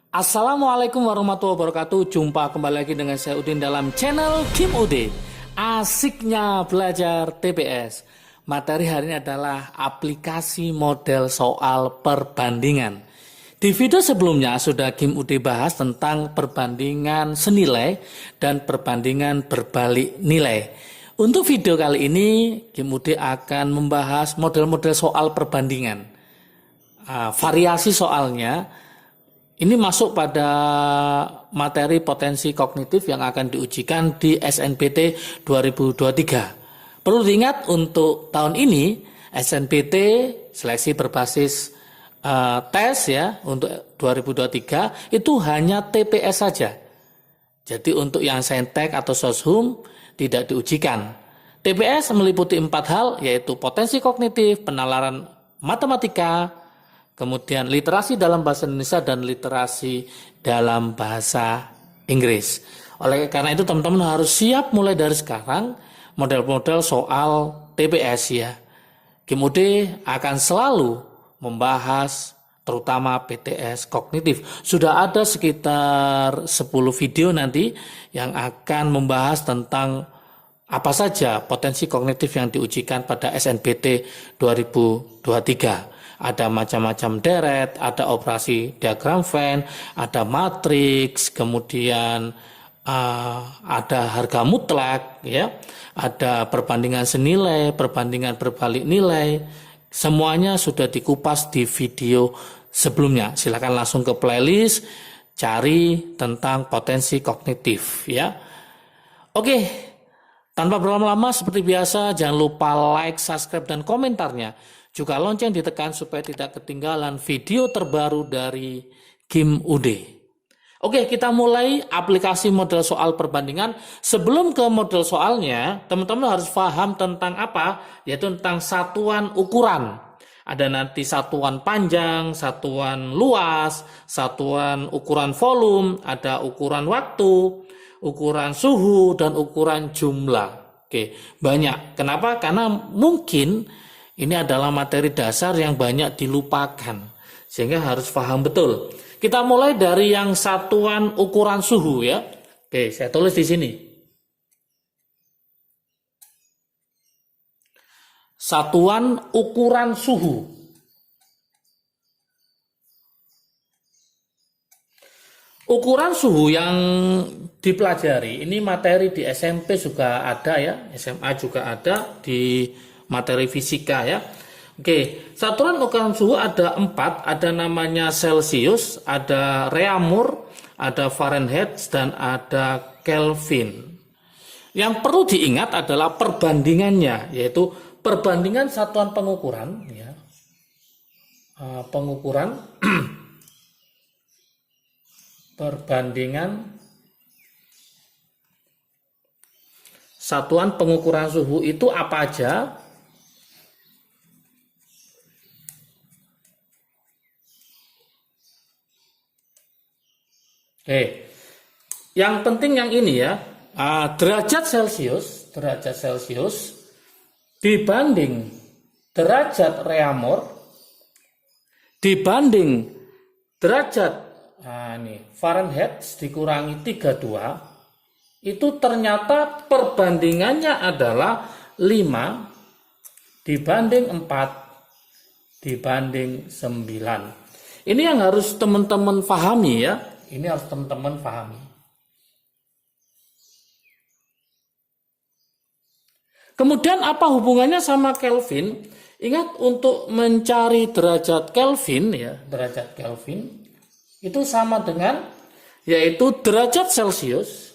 Assalamualaikum warahmatullahi wabarakatuh. Jumpa kembali lagi dengan saya Udin dalam channel Kim Ude. Asiknya belajar TPS. Materi hari ini adalah aplikasi model soal perbandingan. Di video sebelumnya sudah Kim Ude bahas tentang perbandingan senilai dan perbandingan berbalik nilai. Untuk video kali ini Kim Ude akan membahas model-model soal perbandingan. Variasi soalnya ini masuk pada materi potensi kognitif yang akan diujikan di SNBT 2023. Perlu diingat untuk tahun ini SNBT seleksi berbasis tes ya untuk 2023 itu hanya TPS saja. Jadi untuk yang saintek atau soshum tidak diujikan. TPS meliputi 4 hal yaitu potensi kognitif, penalaran matematika, kemudian literasi dalam bahasa Indonesia dan literasi dalam bahasa Inggris. Oleh karena itu teman-teman harus siap mulai dari sekarang model-model soal TPS ya. Kim Ude akan selalu membahas terutama PTS kognitif. Sudah ada sekitar 10 video nanti yang akan membahas tentang apa saja potensi kognitif yang diujikan pada SNBT 2023. Ada macam-macam deret, ada operasi diagram Venn, ada matriks, kemudian ada harga mutlak, ya, ada perbandingan senilai, perbandingan berbalik nilai. Semuanya sudah dikupas di video sebelumnya. Silakan langsung ke playlist, cari tentang potensi kognitif, ya. Oke, tanpa berlama-lama seperti biasa, jangan lupa like, subscribe, dan komentarnya. Juga lonceng ditekan supaya tidak ketinggalan video terbaru dari Kim Ude. Oke, kita mulai aplikasi model soal perbandingan. Sebelum ke model soalnya, teman-teman harus paham tentang apa? Yaitu tentang satuan ukuran. Ada nanti satuan panjang, satuan luas, satuan ukuran volume, ada ukuran waktu, ukuran suhu, dan ukuran jumlah. Oke, banyak. Kenapa? Karena mungkin ini adalah materi dasar yang banyak dilupakan, sehingga harus paham betul. Kita mulai dari yang satuan ukuran suhu ya. Oke, saya tulis di sini. Satuan ukuran suhu. Ukuran suhu yang dipelajari, ini materi di SMP juga ada ya, SMA juga ada di materi fisika ya. Oke, satuan ukuran suhu ada 4, ada namanya Celsius, ada Reaumur, ada Fahrenheit, dan ada Kelvin. Yang perlu diingat adalah perbandingannya, yaitu perbandingan satuan pengukuran ya. Pengukuran perbandingan satuan pengukuran suhu itu apa aja? Yang penting yang ini ya, derajat Celcius dibanding derajat Reaumur dibanding derajat Fahrenheit dikurangi 32, itu ternyata perbandingannya adalah 5 dibanding 4 dibanding 9. Ini yang harus teman-teman pahami ya. Ini harus teman-teman pahami. Kemudian apa hubungannya sama Kelvin? Ingat untuk mencari derajat Kelvin ya, derajat Kelvin itu sama dengan yaitu derajat Celcius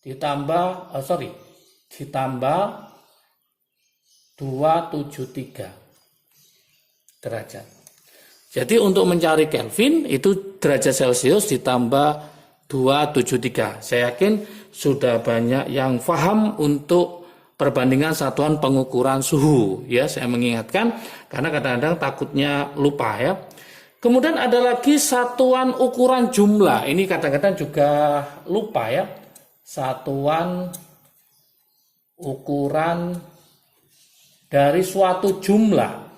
ditambah 273 derajat. Jadi untuk mencari Kelvin itu derajat Celcius ditambah 273. Saya yakin sudah banyak yang paham untuk perbandingan satuan pengukuran suhu ya. Saya mengingatkan karena kadang-kadang takutnya lupa ya. Kemudian ada lagi satuan ukuran jumlah. Ini kadang-kadang juga lupa ya. Satuan ukuran dari suatu jumlah.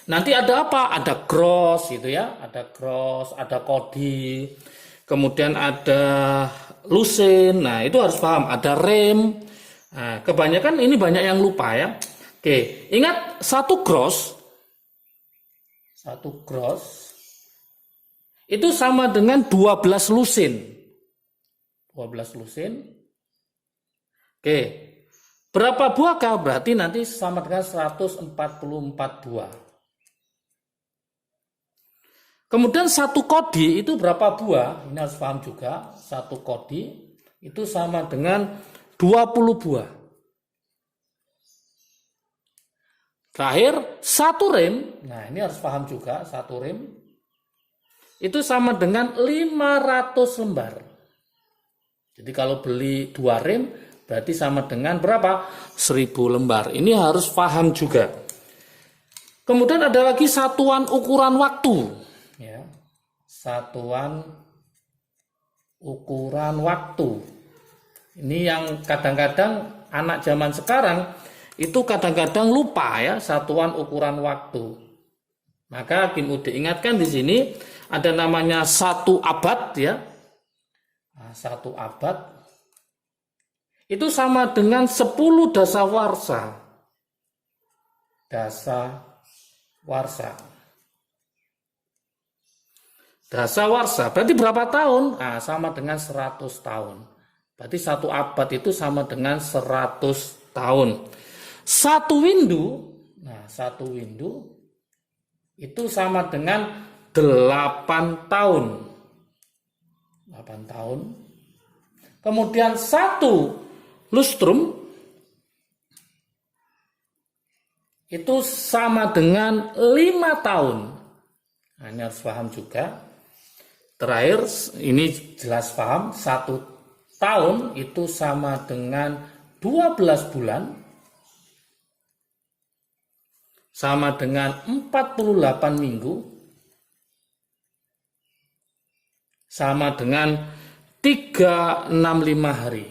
Nanti ada apa? Ada gross gitu ya, ada gross, ada kodi, kemudian ada lusin. Nah, itu harus paham, ada rem. Nah, kebanyakan ini banyak yang lupa ya. Oke, ingat satu gross itu sama dengan 12 lusin. 12 lusin. Oke. Berapa buahkah? Berarti nanti sama dengan 144 buah. Kemudian satu kodi itu berapa buah? Ini harus paham juga. Satu kodi itu sama dengan 20 buah. Terakhir, satu rem. Nah, ini harus paham juga. Satu rem itu sama dengan 500 lembar. Jadi kalau beli 2 rem berarti sama dengan berapa? 1000 lembar. Ini harus paham juga. Kemudian ada lagi satuan ukuran waktu. Ya, satuan ukuran waktu. Ini yang kadang-kadang anak zaman sekarang itu kadang-kadang lupa ya, satuan ukuran waktu. Maka Kim Ude ingatkan di sini ada namanya 1 abad ya. Nah, 1 abad itu sama dengan 10 dasawarsa. Dasawarsa berarti berapa tahun? Nah, sama dengan 100 tahun. Berarti 1 abad itu sama dengan 100 tahun. Satu windu, nah 1 windu itu sama dengan 8 tahun. 8 tahun. Kemudian 1 lustrum itu sama dengan 5 tahun. Nah, ini harus paham juga. Terakhir, ini jelas paham, 1 tahun itu sama dengan 12 bulan, sama dengan 48 minggu, sama dengan 365 hari.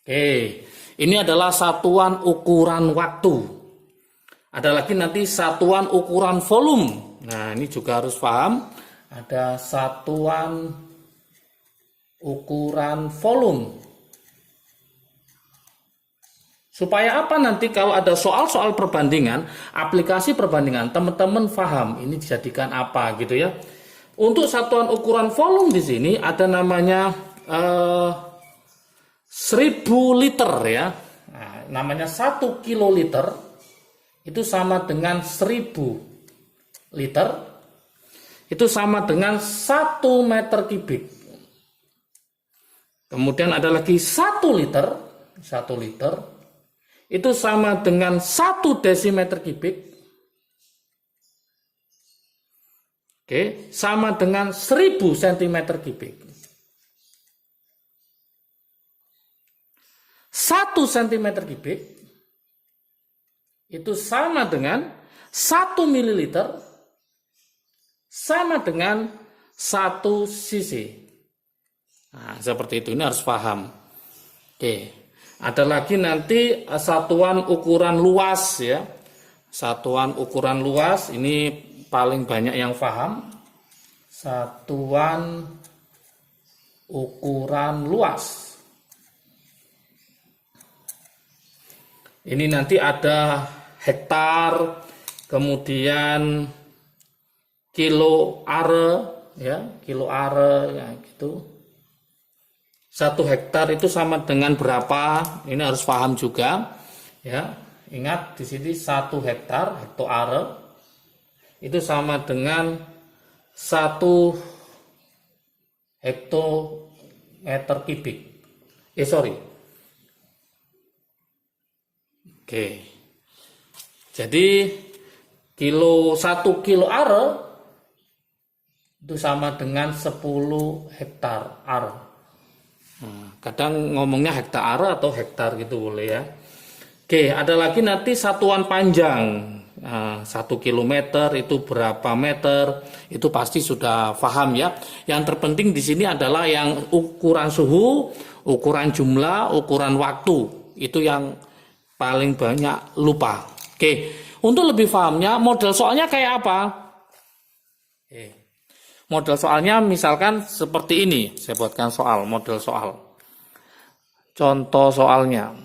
Oke, ini adalah satuan ukuran waktu. Ada lagi nanti satuan ukuran volume. Nah, ini juga harus paham. Ada satuan ukuran volume. Supaya apa nanti kalau ada soal-soal perbandingan, aplikasi perbandingan, teman-teman paham ini dijadikan apa gitu ya. Untuk satuan ukuran volume di sini ada namanya 1000 liter ya. Nah, namanya 1 kiloliter itu sama dengan 1000 liter. Itu sama dengan 1 meter kubik. Kemudian ada lagi 1 liter. 1 liter itu sama dengan 1 desimeter kubik. Oke, sama dengan 1000 cm kubik. 1 cm kubik itu sama dengan 1 ml sama dengan 1 cc. Nah, seperti itu, ini harus paham. Oke, ada lagi nanti satuan ukuran luas ya. Satuan ukuran luas ini paling banyak yang paham. Satuan ukuran luas. Ini nanti ada hektar, kemudian kilo are ya, kilo are ya gitu. 1 hektar itu sama dengan berapa? Ini harus paham juga ya. Ingat di sini 1 hektar, hektoare itu sama dengan 1 hektometer kubik. Oke. Jadi 1 kilo are itu sama dengan 10 hektar are. Nah, kadang ngomongnya hektar are atau hektar gitu boleh ya. Oke, ada lagi nanti satuan panjang. Nah, 1 kilometer itu berapa meter? Itu pasti sudah paham ya. Yang terpenting di sini adalah yang ukuran suhu, ukuran jumlah, ukuran waktu. Itu yang paling banyak lupa. Oke, untuk lebih pahamnya model soalnya kayak apa? Oke. Model soalnya misalkan seperti ini. Saya buatkan soal, model soal. Contoh soalnya.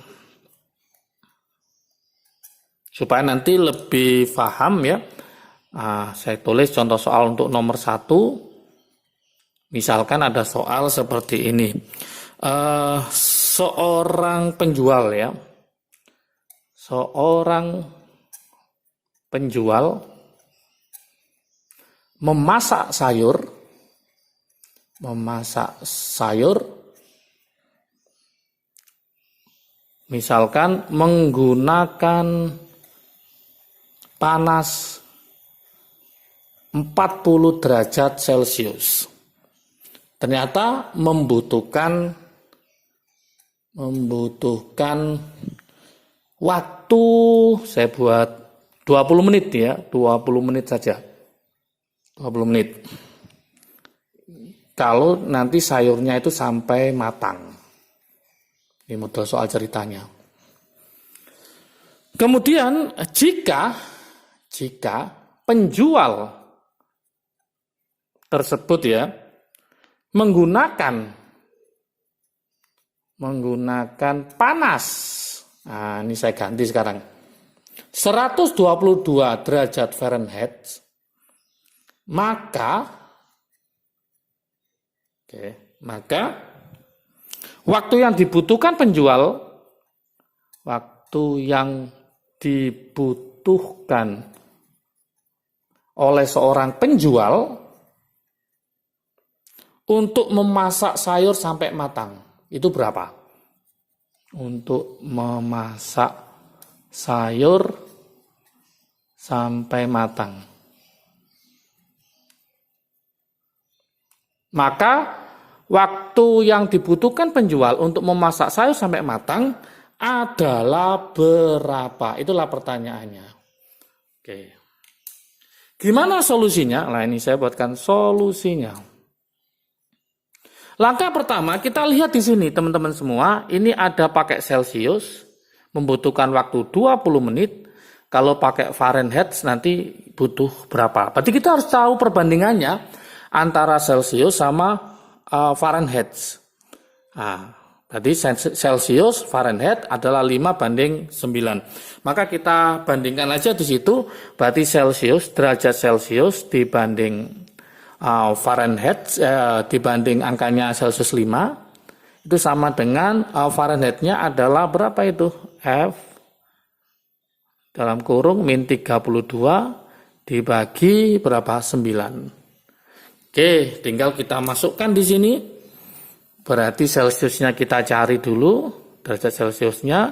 Supaya nanti lebih paham ya. Saya tulis contoh soal untuk nomor 1. Misalkan ada soal seperti ini. Seorang penjual ya. Seorang penjual memasak sayur misalkan menggunakan panas 40 derajat Celcius. Ternyata membutuhkan waktu, saya buat 20 menit ya, 20 menit saja. 20 menit. Kalau nanti sayurnya itu sampai matang. Ini model soal ceritanya. Kemudian jika penjual tersebut ya menggunakan panas. Nah, ini saya ganti sekarang. 122 derajat Fahrenheit. Maka waktu yang dibutuhkan oleh seorang penjual untuk memasak sayur sampai matang, itu berapa? Untuk memasak sayur sampai matang. Maka waktu yang dibutuhkan penjual untuk memasak sayur sampai matang adalah berapa? Itulah pertanyaannya. Oke. Gimana solusinya? Nah, ini saya buatkan solusinya. Langkah pertama kita lihat di sini teman-teman semua, ini ada pakai Celcius, membutuhkan waktu 20 menit. Kalau pakai Fahrenheit nanti butuh berapa? Berarti kita harus tahu perbandingannya antara Celcius sama Fahrenheit. Berarti Celcius, Fahrenheit adalah 5:9. Maka kita bandingkan aja di situ. Berarti derajat Celcius dibanding Fahrenheit, dibanding angkanya Celcius 5. Itu sama dengan Fahrenheit-nya adalah berapa itu? F dalam kurung min 32 dibagi berapa? 9. Oke, tinggal kita masukkan di sini. Berarti Celciusnya kita cari dulu. Derajat Celciusnya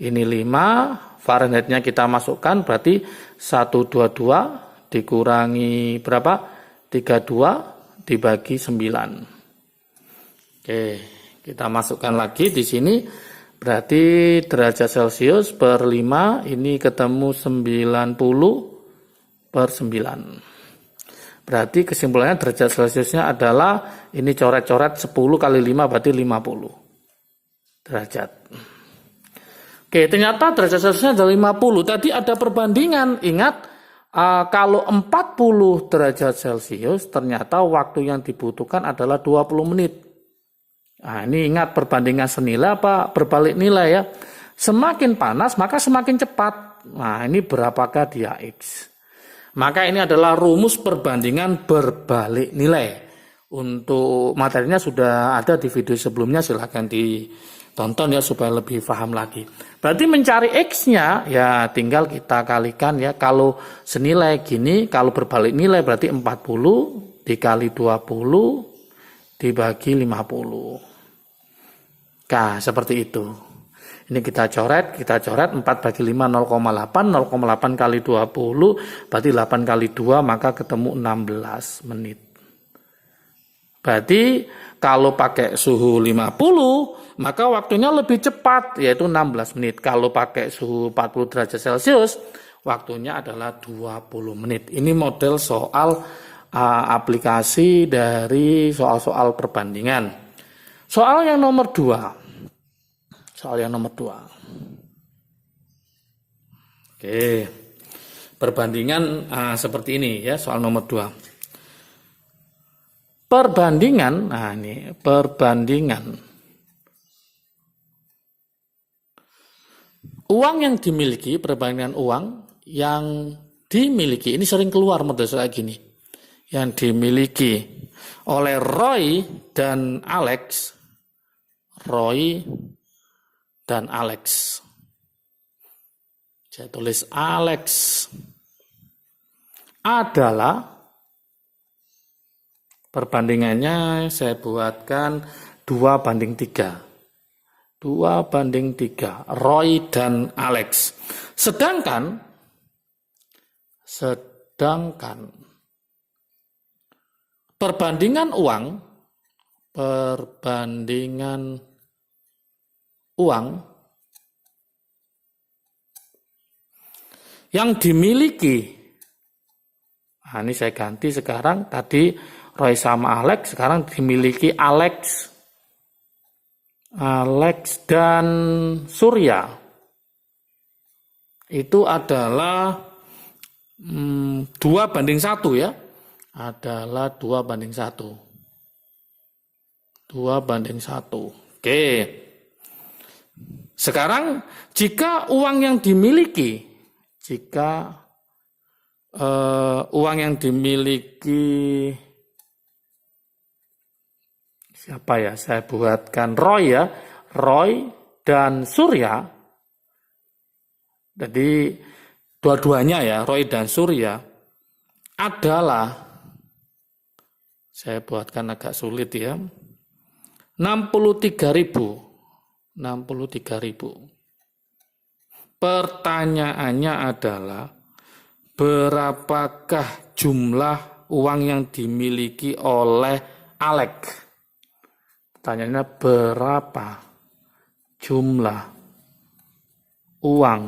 ini 5. Fahrenheit-nya kita masukkan. Berarti 122 dikurangi berapa? 32 dibagi 9. Oke, kita masukkan lagi di sini. Berarti derajat Celcius per 5 ini ketemu 90/9. Berarti kesimpulannya derajat Celciusnya adalah ini coret-coret 10 kali 5 berarti 50 derajat. Oke, ternyata derajat Celciusnya adalah 50. Tadi ada perbandingan. Ingat, kalau 40 derajat Celcius ternyata waktu yang dibutuhkan adalah 20 menit. Nah, ini ingat perbandingan senilai apa berbalik nilai ya. Semakin panas maka semakin cepat. Nah, ini berapakah dia X? Maka ini adalah rumus perbandingan berbalik nilai. Untuk materinya sudah ada di video sebelumnya, silahkan ditonton ya supaya lebih paham lagi. Berarti mencari X-nya ya tinggal kita kalikan ya. Kalau senilai gini, kalau berbalik nilai berarti 40 dikali 20 dibagi 50. Nah, seperti itu. Ini kita coret 4 bagi 5 0,8, 0,8 kali 20 berarti 8 kali 2 maka ketemu 16 menit. Berarti kalau pakai suhu 50 maka waktunya lebih cepat yaitu 16 menit. Kalau pakai suhu 40 derajat Celcius waktunya adalah 20 menit. Ini model soal aplikasi dari soal-soal perbandingan. Soal yang nomor 2. Oke. Oke. Perbandingan seperti ini ya, soal nomor 2. Perbandingan, nah ini perbandingan uang yang dimiliki, perbandingan uang yang dimiliki, ini sering keluar model kayak gini, yang dimiliki oleh Roy dan Alex, saya tulis Alex, adalah, perbandingannya saya buatkan 2:3. 2:3, Roy dan Alex. Sedangkan perbandingan uang yang dimiliki, nah ini saya ganti sekarang, tadi Roy sama Alex, sekarang dimiliki Alex dan Surya. Itu adalah 2:1 ya. Adalah 2:1. 2:1. Oke. Sekarang jika uang yang dimiliki, siapa ya? Saya buatkan Roy ya. Roy dan Surya. Jadi dua-duanya ya, Roy dan Surya adalah, saya buatkan agak sulit ya, 63.000. 63.000. Pertanyaannya adalah, berapakah jumlah uang yang dimiliki oleh Alex? Pertanyaannya, berapa jumlah uang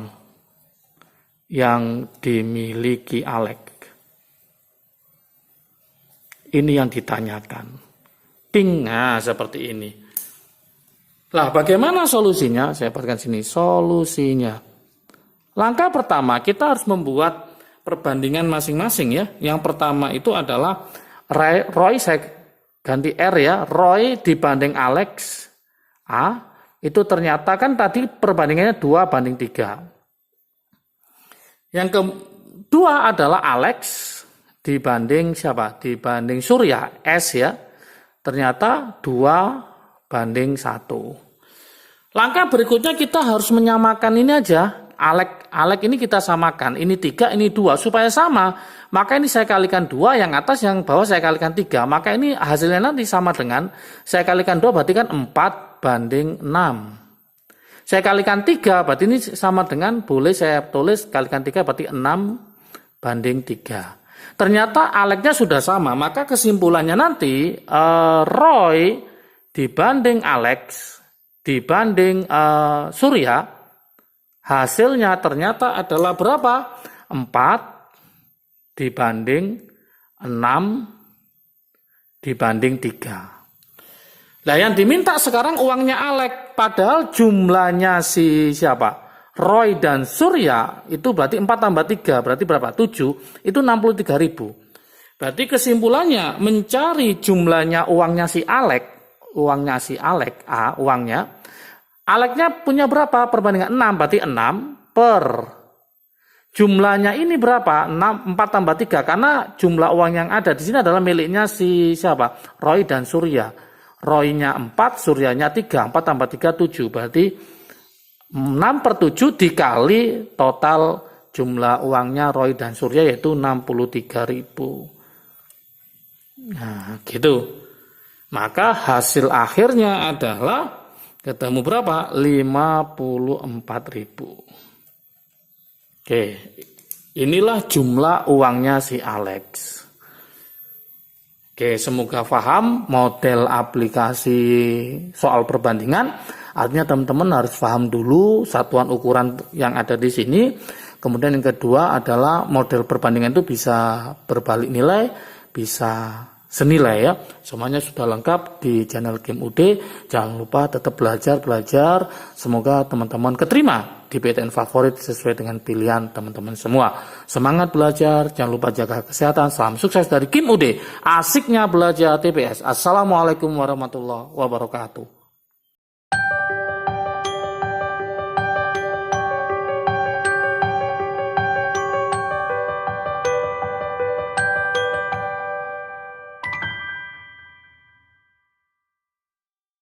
yang dimiliki Alex? Ini yang ditanyakan. Ting, nah seperti ini. Lah bagaimana solusinya? Saya buatkan sini solusinya. Langkah pertama, kita harus membuat perbandingan masing-masing ya. Yang pertama itu adalah Roy, saya ganti R ya, Roy dibanding Alex A, itu ternyata kan tadi perbandingannya 2:3. Yang kedua adalah Alex dibanding siapa? Dibanding Surya, S ya, ternyata 2:1. Langkah berikutnya kita harus menyamakan ini aja. Alex ini kita samakan, ini 3, ini 2, supaya sama, maka ini saya kalikan 2, yang atas, yang bawah saya kalikan 3, maka ini hasilnya nanti sama dengan, saya kalikan 2 berarti kan 4:6. Saya kalikan 3 berarti ini sama dengan, boleh saya tulis kalikan 3 berarti 6:3. Ternyata Alexnya sudah sama, maka kesimpulannya nanti Roy dibanding Alex dibanding Surya, hasilnya ternyata adalah berapa? 4:6:3. Nah yang diminta sekarang uangnya Alex, padahal jumlahnya si siapa? Roy dan Surya itu berarti 4+3, berarti berapa? 7, itu 63.000. Berarti kesimpulannya mencari jumlahnya uangnya si Alex, A, uangnya. Alexnya punya berapa? Perbandingan 6, berarti 6 per jumlahnya ini berapa? 4+3, karena jumlah uang yang ada di sini adalah miliknya si siapa? Roy dan Surya. Roy-nya 4, Suryanya 3, 4+3 7, berarti 6/7 dikali total jumlah uangnya Roy dan Surya yaitu 63.000. Nah, gitu. Maka hasil akhirnya adalah ketemu berapa? 54.000. Oke, inilah jumlah uangnya si Alex. Oke, semoga paham model aplikasi soal perbandingan. Artinya teman-teman harus paham dulu satuan ukuran yang ada di sini. Kemudian yang kedua adalah model perbandingan itu bisa berbalik nilai, bisa senilai ya. Semuanya sudah lengkap di channel Kim UD. Jangan lupa tetap belajar. Semoga teman-teman keterima di PTN favorit sesuai dengan pilihan teman-teman semua. Semangat belajar, jangan lupa jaga kesehatan. Salam sukses dari Kim UD. Asiknya belajar TPS. Assalamualaikum warahmatullahi wabarakatuh.